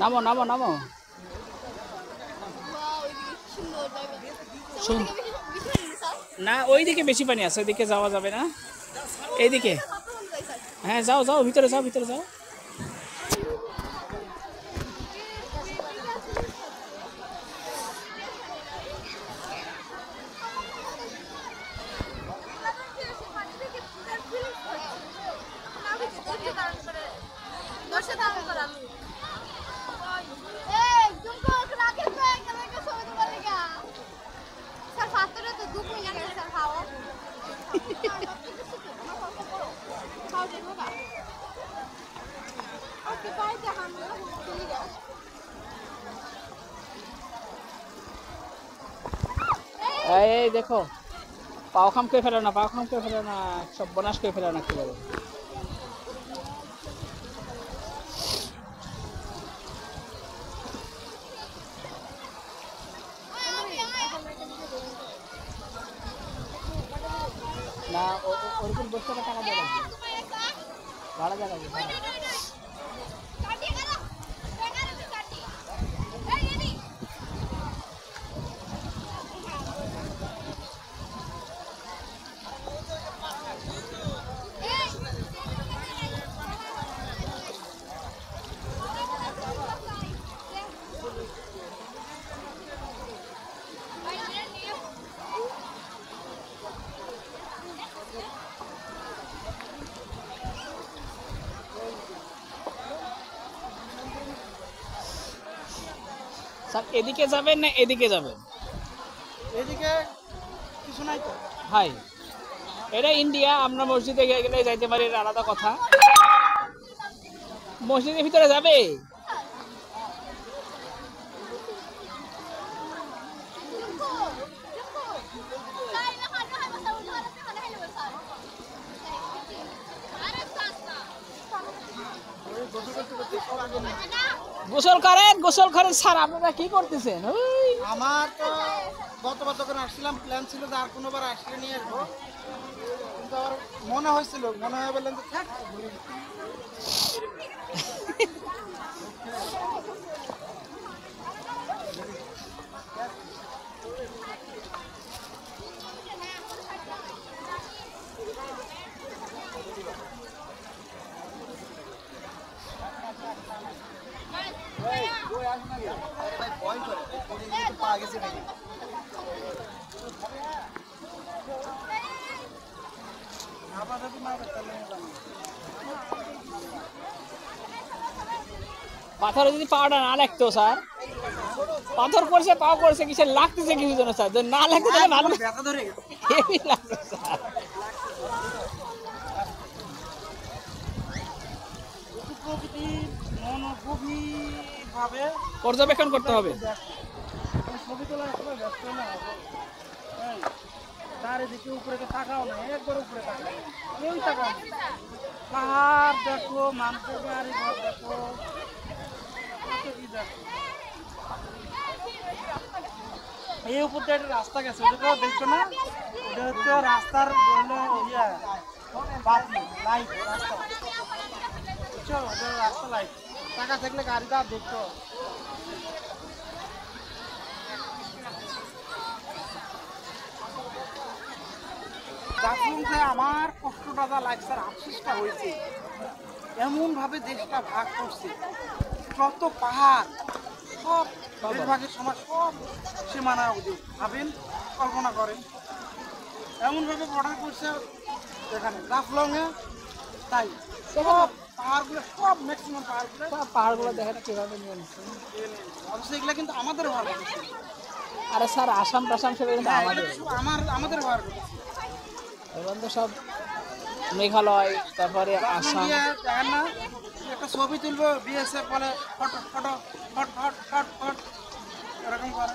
নামো নামো নামো। না ওইদিকে বেশি পানি আছে, ওইদিকে যাওয়া যাবে না, এইদিকে। হ্যাঁ যাও যাও, ভিতরে যাও, ভিতরে যাও। এই দেখো, পাও খাম করে ফেলো না, পাও খাম করে ফেলো না, সব বনাশ করে ফেলো না একেবারে। না ওরকম বসতে টাকা দেওয়া লাগবে, ভাড়া দেওয়া লাগবে। স্যার এদিকে যাবেন না এদিকে যাবেন? এদিকে কিছু নাই তো ভাই, এটা ইন্ডিয়া, আমরা মসজিদে গেলে যাইতে পারি, এটা আলাদা কথা। মসজিদের ভিতরে যাবে? গোসল করেন, গোসল করেন স্যার, আপনারা কি করতেছেন? ওই আমার তো গতবার যখন আসছিলাম প্ল্যান ছিল যে আর কোনোবার আসলে নিয়ে আসবো, কিন্তু আমার মনে হয়েছিল, মনে হয় বললেন যে থাক পাথরে যদি পাওয়াটা না লাগতো স্যার, পাথর পড়ছে পাও পড়ছে, কিসের লাগতেছে কিছু জন্য স্যার, যদি না লাগতো তাহলে ভালো ব্যথা ধরে গেছে। হেভি লাগতো স্যার। গভীরভাবে পর্যবেক্ষণ করতে হবে। ছবি তোলার সময় ব্যস্ত না হবে। হ্যাঁ, চারিদিকে উপরে তো তাকাও না, একবার উপরে তাকাও, কেউ তাকাও না। পাহাড় দেখো, মানুষের বাড়ি ঘর দেখো, কত কি দেখো। এই উপর দিয়ে একটা রাস্তা গেছে, ওটা দেখছো না? ওটা হচ্ছে রাস্তার বাতি লাইট, রাস্তা বুঝছো, ওটা রাস্তা লাইট। টাকা থাকলে গাড়িটা দেখছো। জাফলংয়ে আমার কষ্টটা যা লাগছে, আফসোসটা হয়েছে, এমন ভাবে দেশটা ভাগ করছে, যত পাহাড় সব ভাগের সময় সব সীমানা অবধি ভাবেন, কল্পনা করেন, এমন ভাবে বর্ডার করছে এখানে জাফলংয়ে। তাই সব পাহাড়গুলো, সব ম্যাক্সিমাম পাহাড়গুলো, সব পাহাড়গুলো দেখেন কিভাবে নিয়ে নিচ্ছে। অবশ্য এগুলো কিন্তু আমাদের ভাগ করছে। আরে স্যার, আসাম টাসাম সব কিন্তু আমাদের, আমাদের ভাগ করছে। এখন তো সব মেঘালয়, তারপরে আসাম। দেখেন না, একটা ছবি তুলবো, বিএসএফ বলে ফটো ফটো ফট ফট ফট ফট এরকম করে।